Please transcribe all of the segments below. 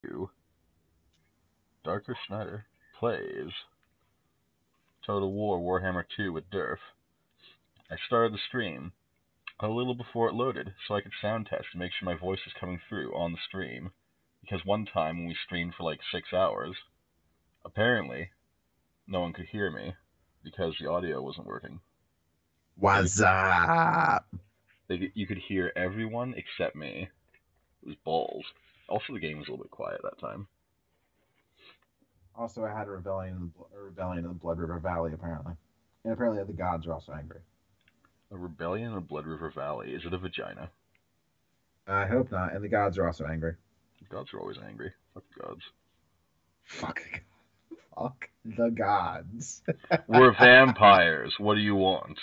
2. Darker Schneider plays Total War Warhammer 2 with Durf. I started the stream a little before it loaded so I could sound test to make sure my voice is coming through on the stream. Because one time when we streamed for like 6 hours, apparently no one could hear me because the audio wasn't working. What's up? You could hear everyone except me. It was balls. Also, the game was a little bit quiet that time. Also, I had a rebellion in the Blood River Valley, apparently. And apparently the gods are also angry. A rebellion in the Blood River Valley. Is it a vagina? I hope not. And the gods are also angry. Gods are always angry. Fuck the gods. Fuck the gods. We're vampires. What do you want?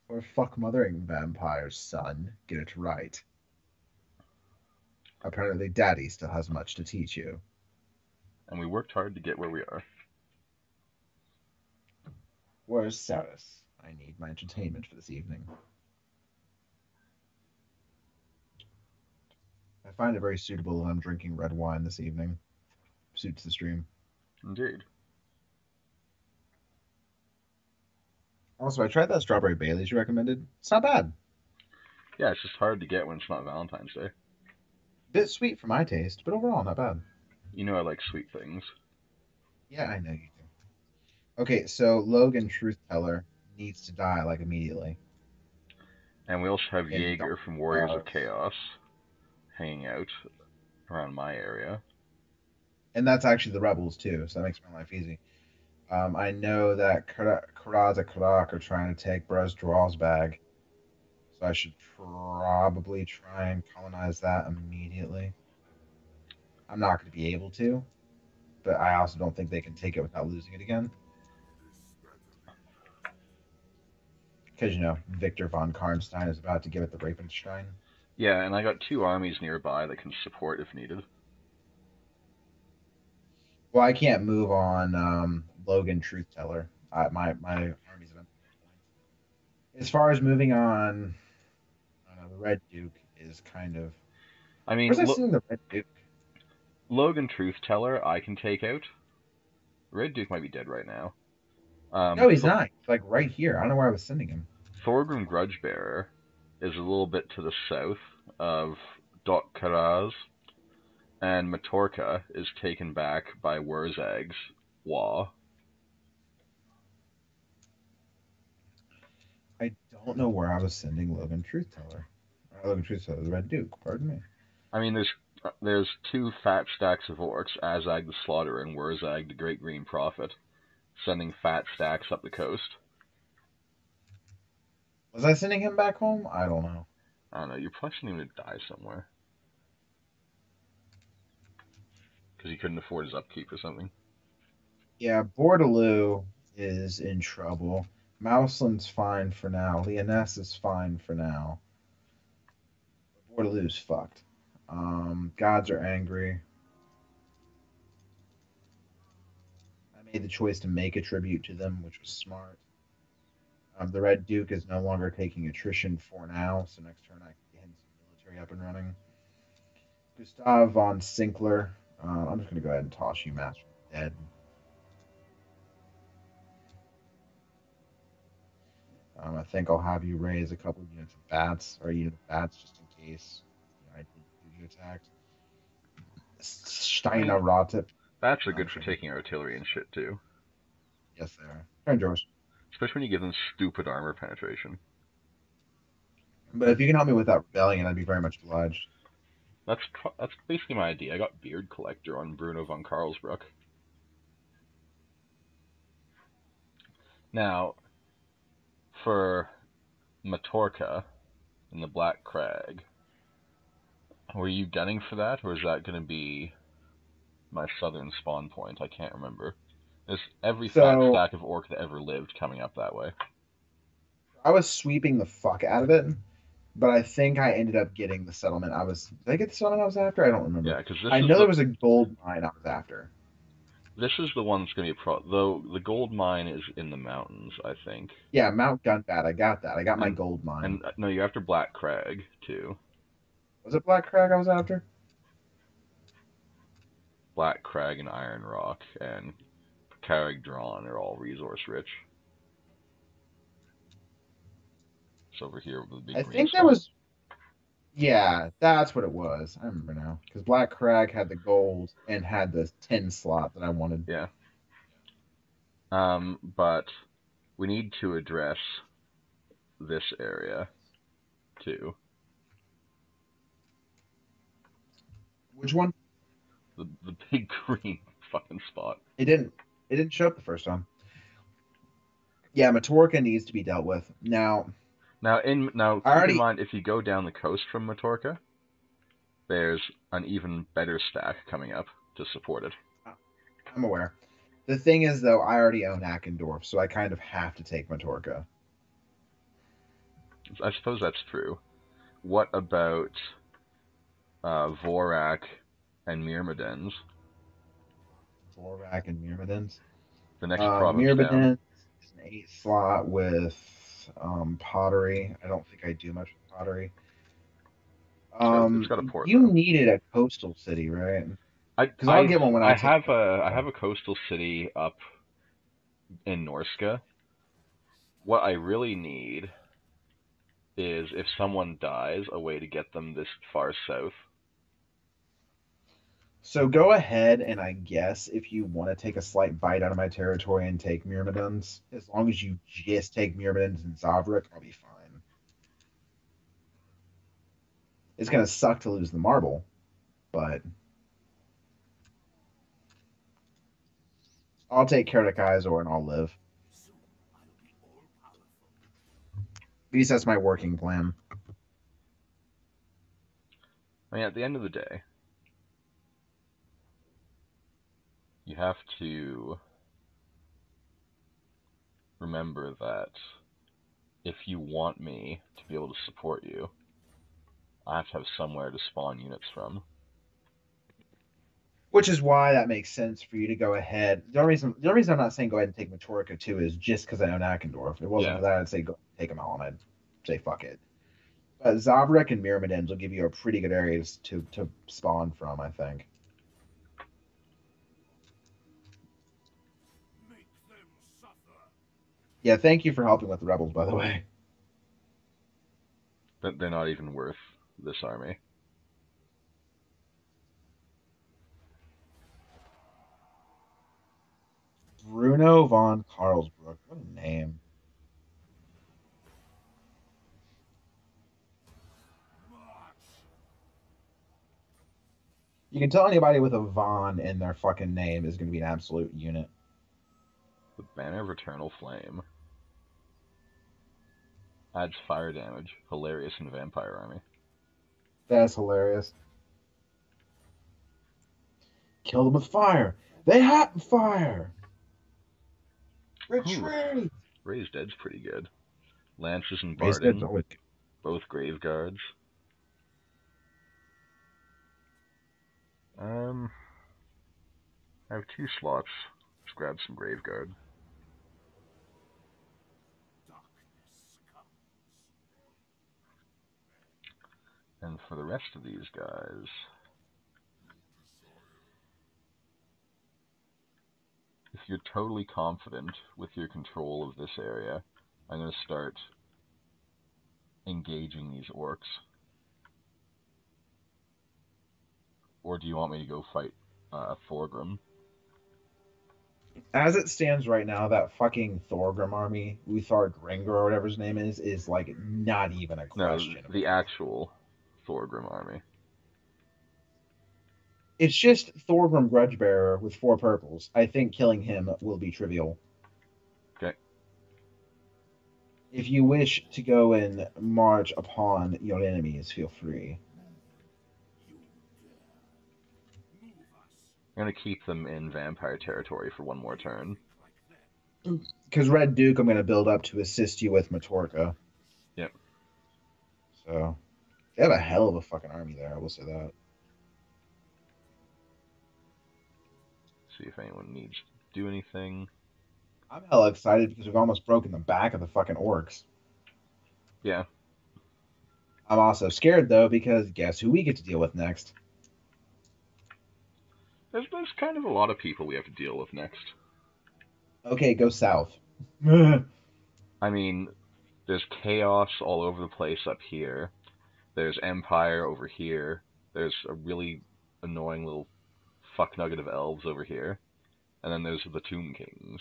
Or fuck mothering vampires, son. Get it right. Apparently, Daddy still has much to teach you. And we worked hard to get where we are. Where's Saris? I need my entertainment for this evening. I find it very suitable that I'm drinking red wine this evening. Suits the stream. Indeed. Also, I tried that strawberry Bailey's you recommended. It's not bad. Yeah, it's just hard to get when it's not Valentine's Day. Bit sweet for my taste, but overall not bad. You know I like sweet things. Yeah, I know you do. Okay, so Logan Truth Teller needs to die like immediately. And we also have And Jaeger from Warriors of Chaos hanging out around my area. And that's actually the rebels too, so that makes my life easy. I know that Karaza Karak are trying to take Brez Draw's bag, so I should probably try and colonize that immediately. I'm not going to be able to, but I also don't think they can take it without losing it again. Because, Victor von Karnstein is about to give it the Ravenstein. Yeah, and I got 2 armies nearby that can support if needed. Well, I can't move on Logan Truth Teller. My armies have been. As far as moving on, I don't know, the Red Duke is kind of. I mean, Where's I seeing the Red Duke? Logan Truth Teller I can take out. Red Duke might be dead right now. No, he's not. He's like right here. I don't know where I was sending him. Thorgrim Grudgebearer is a little bit to the south of Dok Karaz, and Matorka is taken back by Wurzag's Wa. I don't know where I was sending Logan Truth Teller. Logan Truth Teller, the Red Duke. Pardon me. I mean, there's 2 fat stacks of orcs, Azag the Slaughterer and Wurzag the Great Green Prophet, sending fat stacks up the coast. Was I sending him back home? I don't know. I don't know, you're probably sending him to die somewhere. Because he couldn't afford his upkeep or something. Yeah, Bordaloo is in trouble. Mouseland's fine for now. Leoness is fine for now. Bordaloo's fucked. Gods are angry. I made the choice to make a tribute to them, which was smart. The Red Duke is no longer taking attrition for now, so next turn I can get him some military up and running. Gustav von Sinkler. I'm just going to go ahead and toss you, Master of the Dead. I think I'll have you raise a couple of units of bats, or a unit of bats, just in case I did get attacked. Steiner Rotip. Bats are good for taking artillery and shit, too. Yes, they are. Turn, George. Especially when you give them stupid armor penetration. But if you can help me with that rebellion, I'd be very much obliged. That's basically my idea. I got Beard Collector on Bruno von Karlsbruck. Now, for Matorka and the Black Crag, were you gunning for that, or is that going to be my southern spawn point? I can't remember. There's every fat stack of orc that ever lived coming up that way. I was sweeping the fuck out of it, but I think I ended up getting the settlement Did I get the settlement I was after? I don't remember. Yeah, because I know there was a gold mine I was after. This is the one that's going to be though the gold mine is in the mountains, I think. Yeah, Mount Gunbat. I got that. I got my gold mine. And no, you're after Black Crag too. Was it Black Crag I was after? Black Crag and Iron Rock and Carrick Drawn are all resource rich. It's over here with the big I green think that spot. was, yeah, that's what it was. I remember now. Because Black Crag had the gold and had the 10 slot that I wanted. Yeah. But we need to address this area too. Which one? The big green fucking spot. It didn't show up the first time. Yeah, Matorka needs to be dealt with. Now, Now I keep in already, mind if you go down the coast from Matorka, there's an even better stack coming up to support it. I'm aware. The thing is, though, I already own Ackendorf, so I kind of have to take Matorka. I suppose that's true. What about Vorak and Myrmidons? Vorak and Myrmidons. The next province down. Myrmidons is an 8 slot with pottery. I don't think I do much with pottery. It's got a port You though. needed a coastal city, right? I Because I'll I get one when I take I have a coastal city up in Norska. What I really need is if someone dies, a way to get them this far south. So go ahead and I guess if you want to take a slight bite out of my territory and take Myrmidons, as long as you just take Myrmidons and Zavrik, I'll be fine. It's gonna suck to lose the marble, but I'll take Kerdek Izor and I'll live. At least that's my working plan. I mean, at the end of the day, you have to remember that if you want me to be able to support you, I have to have somewhere to spawn units from. Which is why that makes sense for you to go ahead. The only reason I'm not saying go ahead and take Matorica too is just because I own Ackendorf. If it wasn't Yeah. for that, I'd say go take them all, and I'd say fuck it. But Zabrek and Myrmidons will give you a pretty good areas to spawn from, I think. Yeah, thank you for helping with the rebels, by the way. But they're not even worth this army. Bruno von Carlsbrook. What a name. You can tell anybody with a Von in their fucking name is going to be an absolute unit. The Banner of Eternal Flame adds fire damage. Hilarious in Vampire Army. That's hilarious. Kill them with fire. They have fire. Retreat. Ooh, Raised Dead's pretty good. Lances and Wasted. Barden, both Grave Guards. I have 2 slots. Let's grab some Grave Guard. And for the rest of these guys, if you're totally confident with your control of this area, I'm going to start engaging these orcs. Or do you want me to go fight Thorgrim? As it stands right now, that fucking Thorgrim army, Uthar Gringor or whatever his name is like not even a No, question. the actual Thorgrim army. It's just Thorgrim Grudgebearer with 4 purples. I think killing him will be trivial. Okay. If you wish to go and march upon your enemies, feel free. I'm going to keep them in vampire territory for one more turn. Because Red Duke, I'm going to build up to assist you with Matorka. Yep. So, they have a hell of a fucking army there, I will say that. See if anyone needs to do anything. I'm hella excited because we've almost broken the back of the fucking orcs. Yeah. I'm also scared, though, because guess who we get to deal with next? There's kind of a lot of people we have to deal with next. Okay, go south. I I mean, there's chaos all over the place up here. There's Empire over here. There's a really annoying little fuck nugget of elves over here. And then there's the Tomb Kings.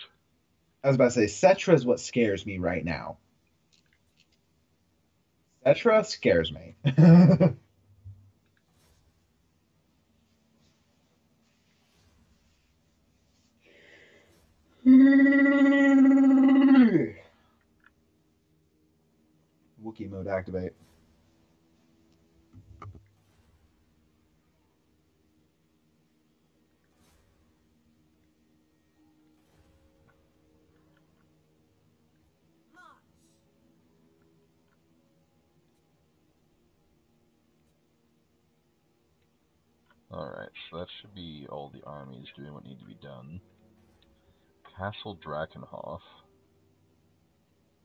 was about to say, Cetra is what scares me right now. Cetra scares me. Wookiee mode activate. Alright, so that should be all the armies doing what need to be done. Castle Drakenhof.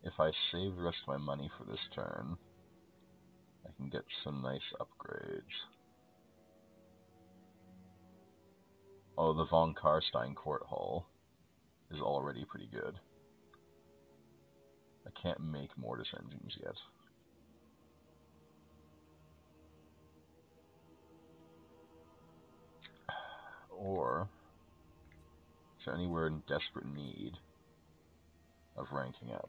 If I save the rest of my money for this turn, I can get some nice upgrades. Oh, the von Karstein Court Hall is already pretty good. I can't make mortis engines yet. Or, is there anywhere in desperate need of ranking up?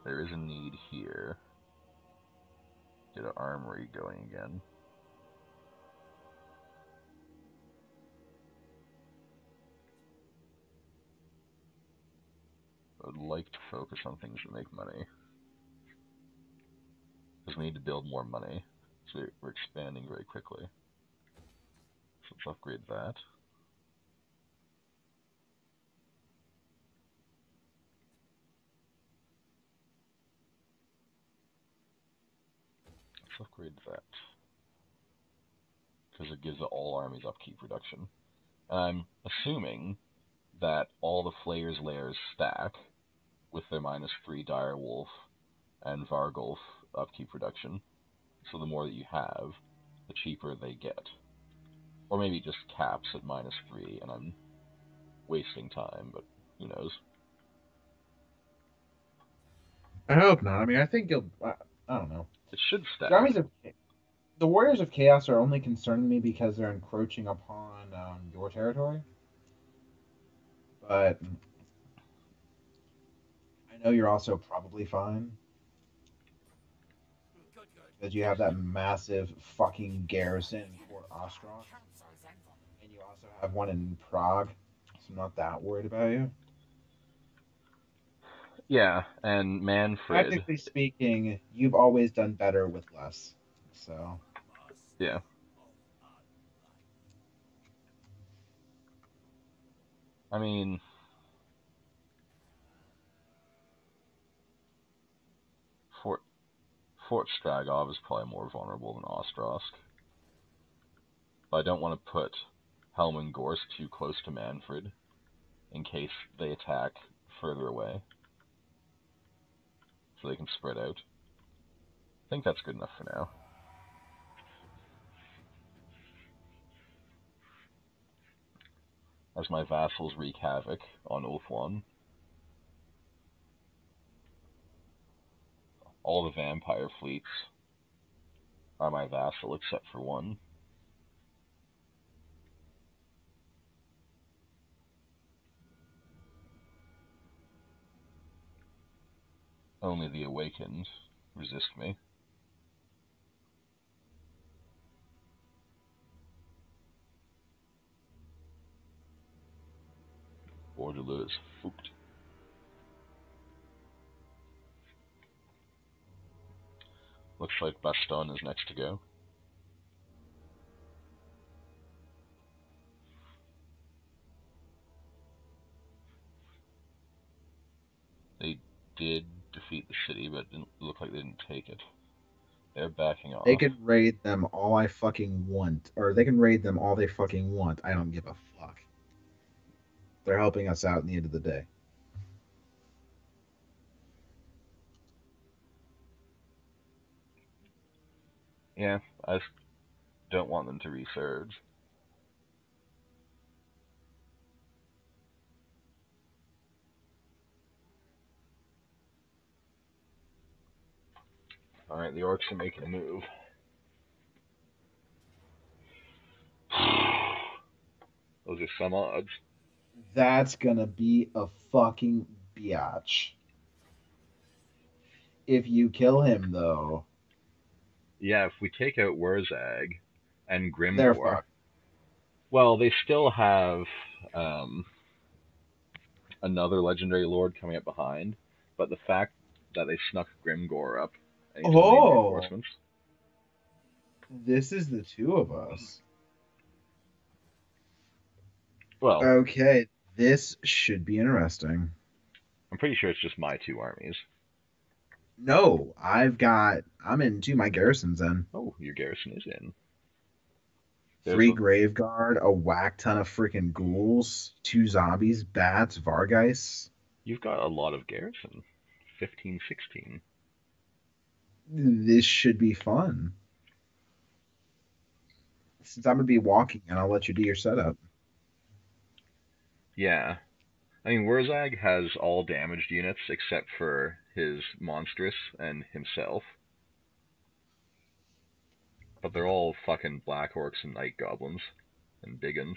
There is a need here. Get an armory going again. I would like to focus on things that make money. Because we need to build more money. So we're expanding very quickly. So let's upgrade that. Let's upgrade that. Because it gives all armies upkeep reduction. And I'm assuming that all the Flayer's Lairs stack with their -3 Direwolf and Vargulf upkeep reduction. So the more that you have, the cheaper they get. Or maybe it just caps at -3 and I'm wasting time, but who knows. I hope not. I mean, I think you'll. I don't know. It should The stack. armies of the Warriors of Chaos are only concerning me because they're encroaching upon your territory. But I know you're also probably fine because you have that massive fucking garrison in Fort Ostrom, and you also have one in Prague. So I'm not that worried about you. Yeah, and Manfred. Practically speaking, you've always done better with less. So Yeah. I mean, Fort Fort Stragov is probably more vulnerable than Ostrosk. But I don't want to put Helmengorsk too close to Manfred in case they attack further away. So they can spread out. I think that's good enough for now. As my vassals wreak havoc on Ulthuan. All the vampire fleets are my vassal except for one. Only the awakened resist me. Bordeleux is fucked. Looks like Baston is next to go. They did defeat the city, but it didn't look like they didn't take it. They're backing they off. can raid them all I fucking want, or they can raid them all they fucking want. I don't give a fuck. They're helping us out in the end of the day. Yeah, I Don't want them to resurge. Alright, the orcs are making a move. Those are some odds. That's gonna be a fucking biatch. If you kill him, though, Yeah, if we take out Wurzag and they're Grimgor, fucked. well, they still have um, another legendary lord coming up behind, but the fact that they snuck Grimgor up and he's only in Oh, reinforcements. this is the two of us. Well, Okay, this should be interesting. I'm pretty sure it's just my two armies. No, I'm into my garrisons in. Oh, your garrison is in. There's Three Graveguard, a whack ton of freaking ghouls, two zombies, bats, Vargeist. you've got a lot of garrison. 15, 16. This should be fun. Since I'm gonna be walking, and I'll let you do your setup. Yeah. I mean, Wurzag has all damaged units except for his monstrous and himself. But they're all fucking black orcs and night goblins and biggins.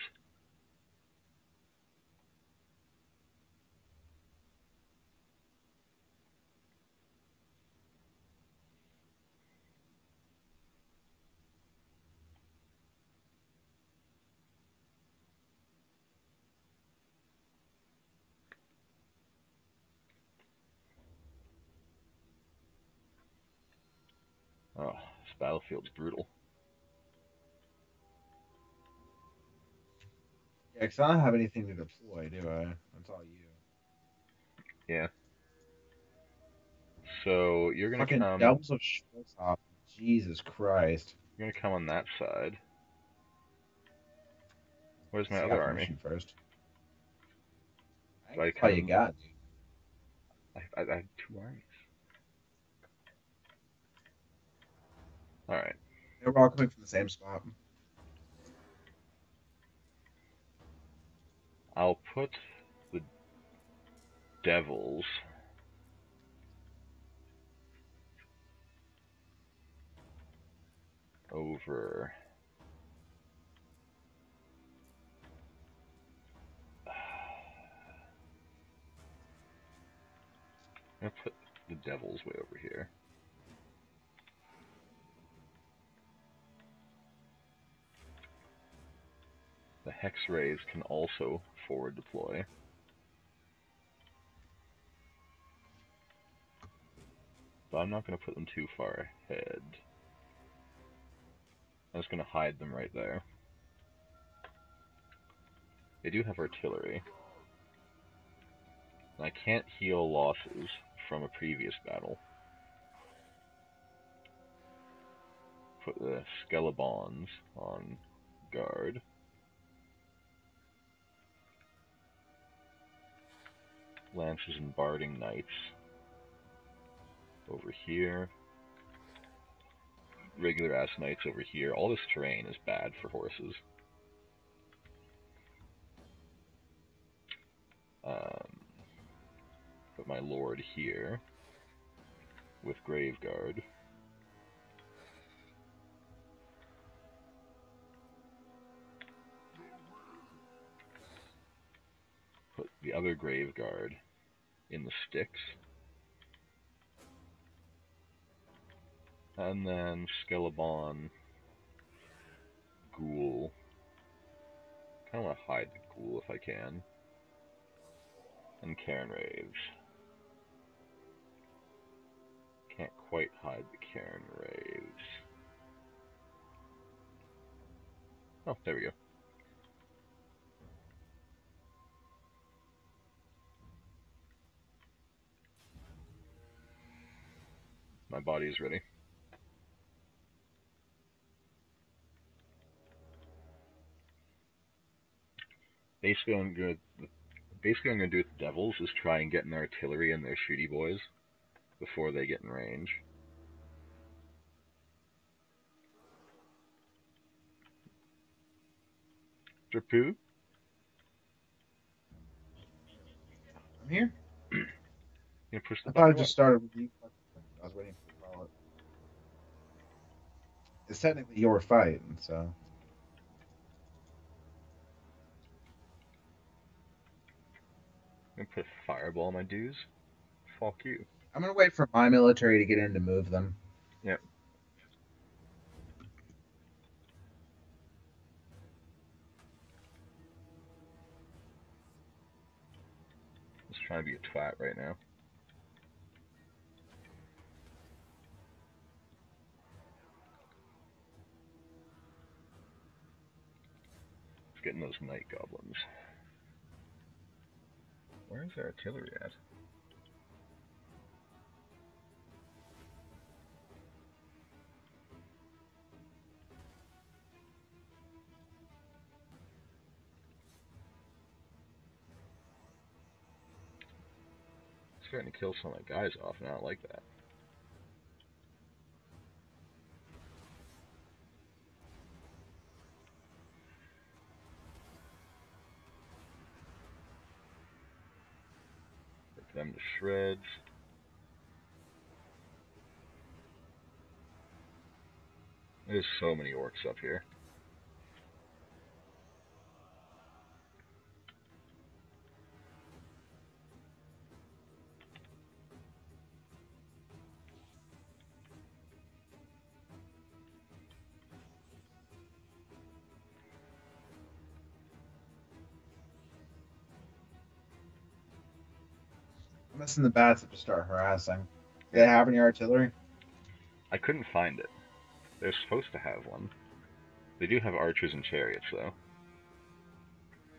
Oh, this battlefield's brutal. Yeah, because I don't have anything to deploy, do I? That's all you. Yeah. So Fucking Devils of Shortstop. Jesus Christ. you're gonna come on that side. Where's my See other army? affirmation first. I Do think I that's all you come? got, dude. I have two armies. All right. We're all coming from the same spot. I'll put the devils over. I'm gonna put the devils way over here. The hex rays can also forward deploy. But I'm not going to put them too far ahead. I'm just going to hide them right there. They do have artillery. And I can't heal losses from a previous battle. Put the Skelebons on guard. Lances and Barding Knights over here. Regular ass knights over here. All this terrain is bad for horses. Put my lord here with Graveguard. Put the other Graveguard in the sticks. And then Skelebon, Ghoul. Kind of want to hide the Ghoul if I can. And Cairn Raves. Can't quite hide the Cairn Raves. Oh, there we go. My body is ready. Basically, I'm gonna do with the Devils is try and get in their artillery and their shooty boys before they get in range. Drapu? I'm here. You push the I thought button I what? just started with you. I was waiting for you to call it. It's technically your fight, and so I'm gonna put fireball on my dudes. Fuck you. I'm gonna wait for my military to get in to move them. Yep. Just trying to be a twat right now. Just getting those night goblins. Where is their artillery at? Starting to kill some of my guys off, and I don't like that. Rip them to shreds. There's so many orcs up here. I'm missing the bats up to start harassing. Do they have any artillery? I couldn't find it. They're supposed to have one. They do have archers and chariots, though.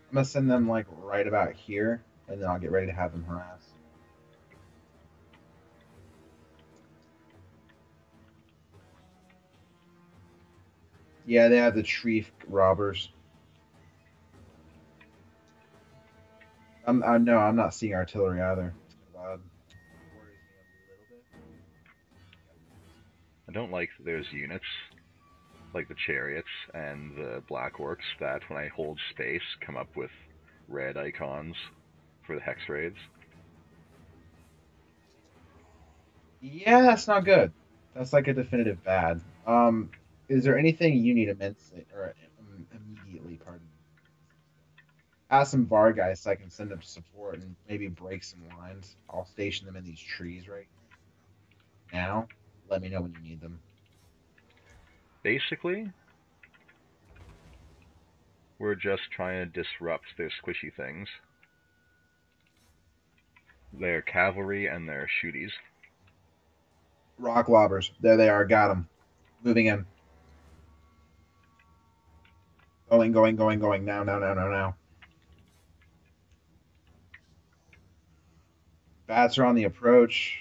I'm gonna send them like right about here, and then I'll get ready to have them harass. Yeah, they have the tree robbers. No, I'm not seeing artillery either. It's kind of odd. Worries me a little bit. I don't like that there's units, like the chariots and the black orcs, that when I hold space come up with red icons for the hex raids. Yeah, that's not good. That's like a definitive bad. Is there anything you need immensely or immediately? Pardon me. Ask some VAR guys so I can send them support and maybe break some lines. I'll station them in these trees right now. Let me know when you need them. Basically, we're just trying to disrupt their squishy things. Their cavalry and their shooties. Rock lobbers. There they are. Got them. Moving in. Going. Now. Bats are on the approach.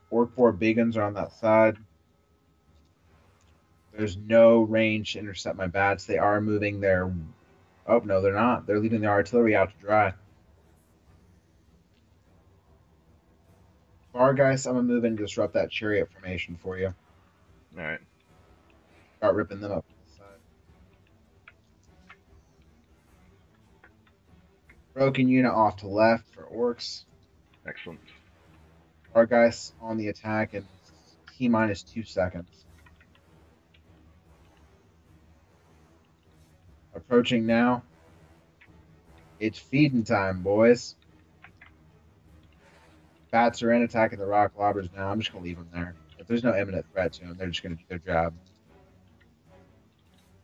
Orc 4 Biggins are on that side. There's no range to intercept my bats. They are moving their. Oh, no, they're not. They're leaving their artillery out to dry. Bar guys, I'm going to move in and disrupt that chariot formation for you. Alright. Start ripping them up to the side. Broken unit off to left for orcs. Excellent. Bar guys on the attack in T minus 2 seconds. Approaching now. It's feeding time, boys. Bats are in attacking the rock lobbers now. I'm just going to leave them there. If there's no imminent threat to them, they're just going to do their job.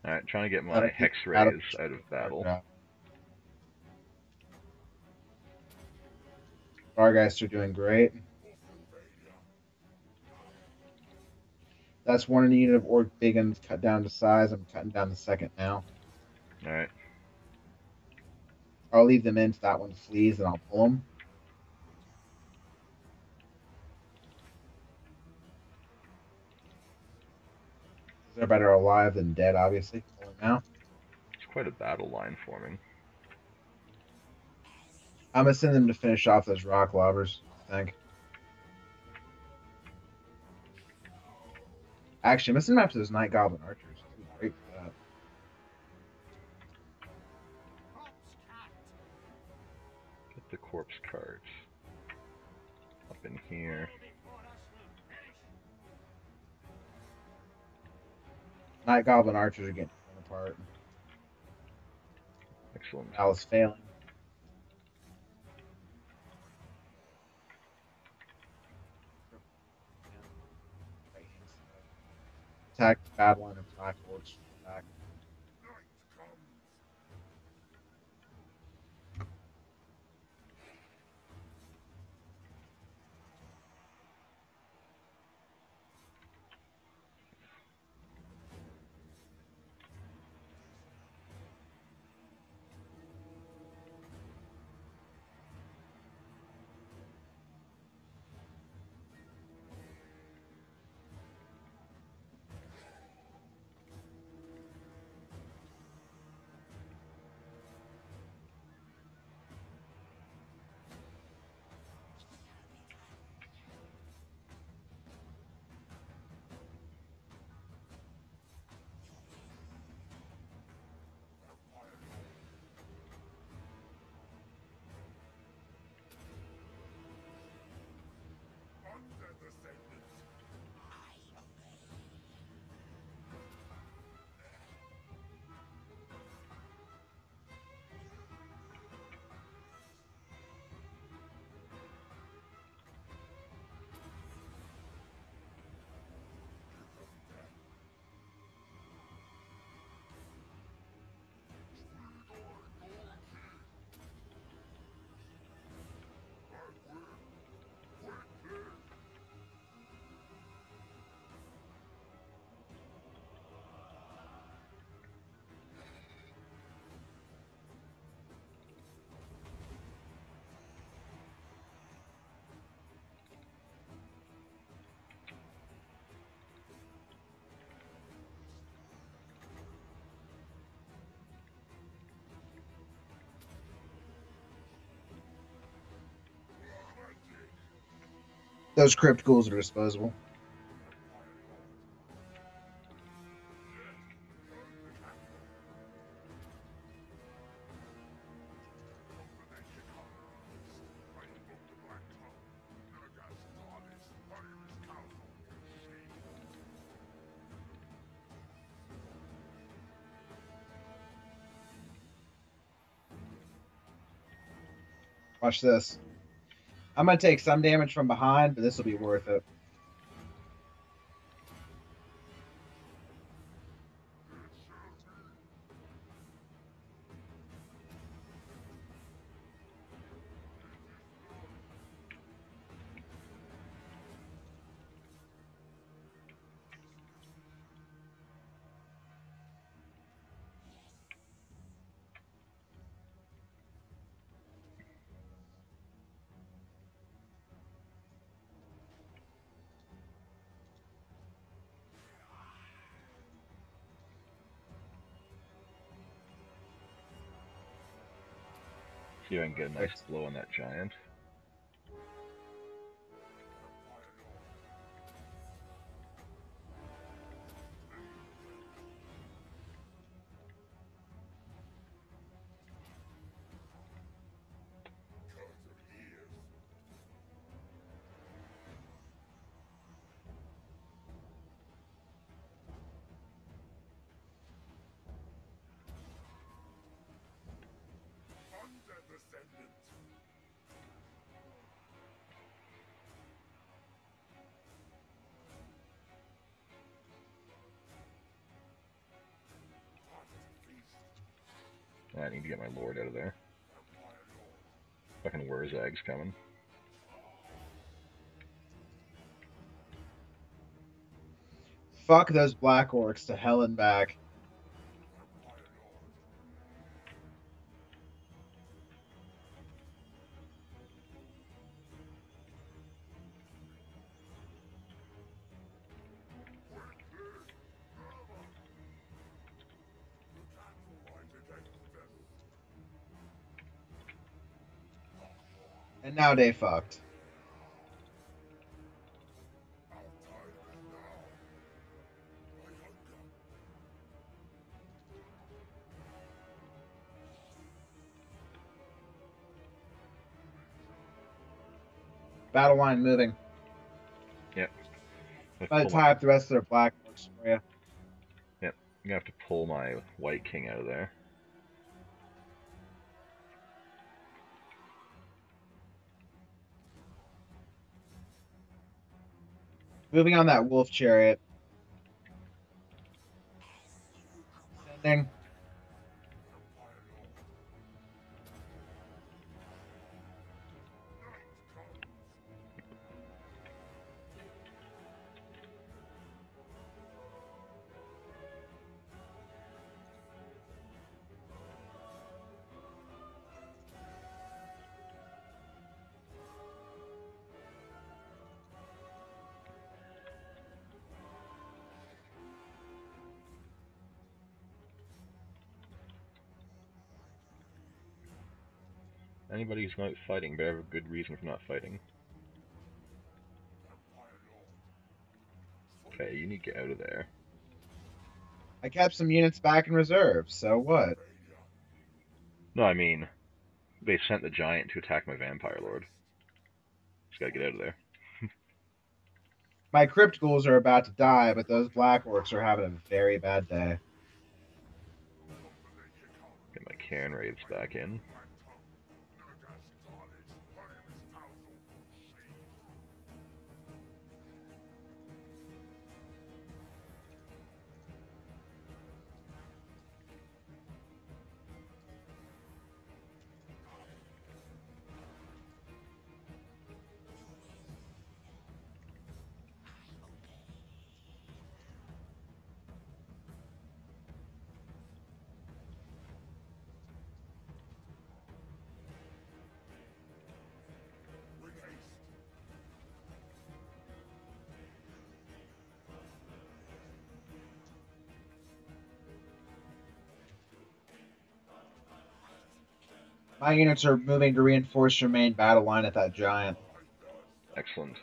Alright, trying to get my hex rays out of battle. Bargeists are doing great. That's one unit of orc biggins cut down to size. I'm cutting down the second now. Alright. I'll leave them in so that one flees and I'll pull them. They're better alive than dead, obviously. Pull them now. It's quite a battle line forming. I'm going to send them to finish off those rock lobbers, I think. Actually, I'm going to send them after those night goblin archers. That'd be great for that. the corpse cards. Up in here. Night Goblin archers are getting torn apart. Excellent. Alice failing. Attack the bad line of Black Orcs back. Those crypt ghouls are disposable. Watch this. I'm going to take some damage from behind, but this will be worth it. See if I can get a nice blow on that giant. I need to get my lord out of there. Fucking Wurzag's coming. Fuck those black orcs to hell and back. And now they fucked. Battle line moving. Yep. I'm gonna tie up the rest of their black orcs for you. Yep. I'm gonna have to pull my White King out of there. Moving on that wolf chariot. Sending. Anybody who's not fighting better have a good reason for not fighting. Okay, you need to get out of there. I kept some units back in reserve, so what? No, I mean, they sent the giant to attack my Vampire Lord. Just gotta get out of there. My crypt ghouls are about to die, but those black orcs are having a very bad day. Get my Cairn Raids back in. My units are moving to reinforce your main battle line at that giant. Excellent.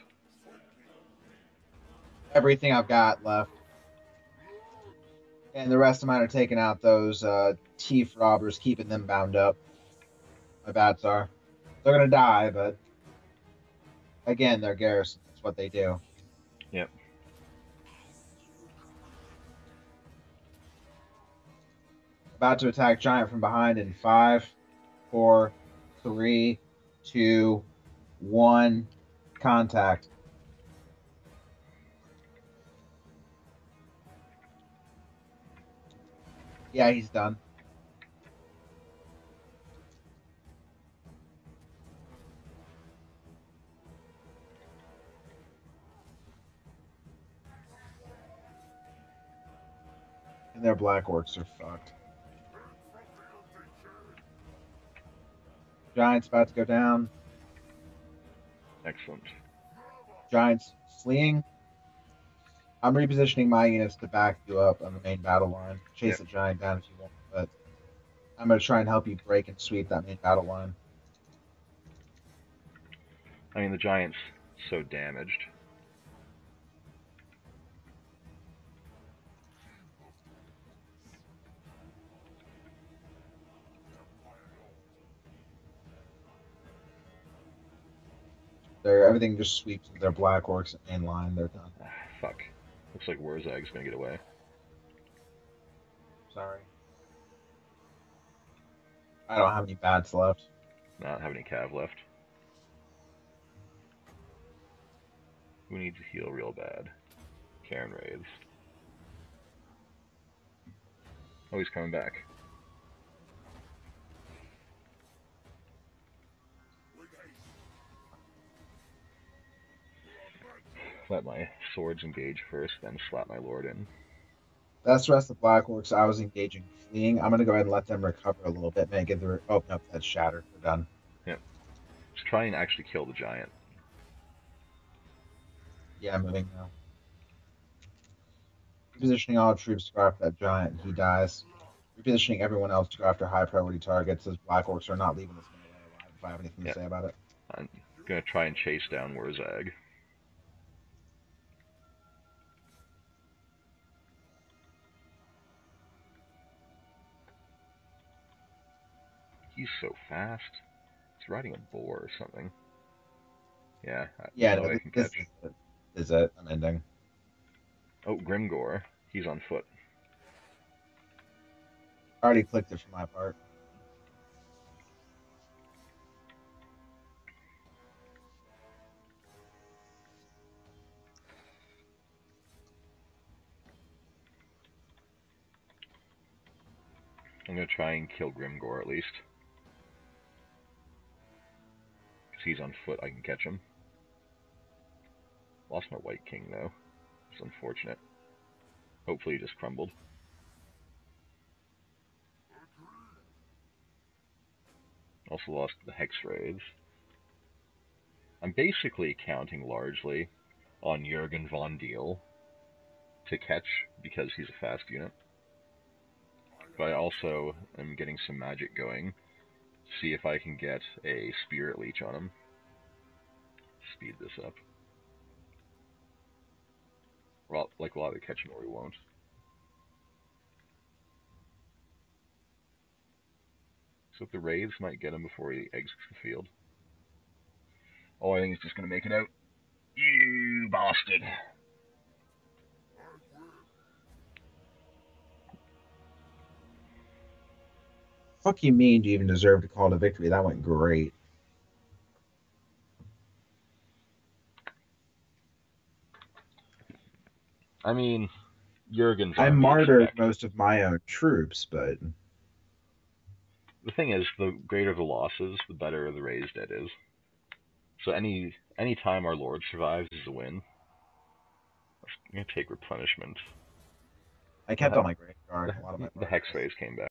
Everything I've got left. And the rest of mine are taking out those thief robbers, keeping them bound up. My bats are. They're going to die, but again, they're garrisons. That's what they do. Yep. About to attack giant from behind in 5, 4, 3, 2, 1. Contact. Yeah, he's done. And their black orcs are fucked. Giant's about to go down. Excellent. Giant's fleeing. I'm repositioning my units to back you up on the main battle line. Chase the giant down if you want, but I'm going to try and help you break and sweep that main battle line. I mean, the giant's so damaged. Everything just sweeps with their black orcs in line. They're done. Fuck. Looks like Wurzag's gonna get away. Sorry. I don't have any bats left. Not have any cav left. Who needs to heal real bad? Cairn Raids. Oh, he's coming back. Let my swords engage first, then slap my lord in. That's the rest of the black orcs I was engaging fleeing. I'm going to go ahead and let them recover a little bit. Maybe give the... Oh, no, that's shattered. They're done. Yep. Just try and actually kill the giant. Yeah, I'm moving now. Repositioning all troops to go after that giant. He dies. Repositioning everyone else to go after high priority targets, as black orcs are not leaving this melee alive, if I have anything to say about it. I'm gonna try and chase down Wurzag. He's so fast. He's riding a boar or something. Yeah, Yeah, so no, I can this catch. is it. I'm ending. Oh, Grimgore. He's on foot. I already clicked it for my part. I'm gonna try and kill Grimgore at least. Because he's on foot, I can catch him. Lost my White King though. It's unfortunate. Hopefully he just crumbled. Also lost the Hex Raids. I'm basically counting largely on Jurgen von Deal to catch because he's a fast unit. But I also am getting some magic going. See if I can get a Spirit Leech on him. Speed this up. Well, like a lot of the catching, or we won't. So if the raids might get him before he exits the field. Oh, I think he's just going to make it out. You bastard. Fuck you mean do you even deserve to call it a victory? That went great. I mean, Jurgen's I army martyred expect. most of my own troops, but The thing is, the greater the losses, the better the raised dead is. So any time our lord survives is a win. I'm gonna take replenishment. I The kept on my graveyard. A lot of my the martyrs. hex rays came back.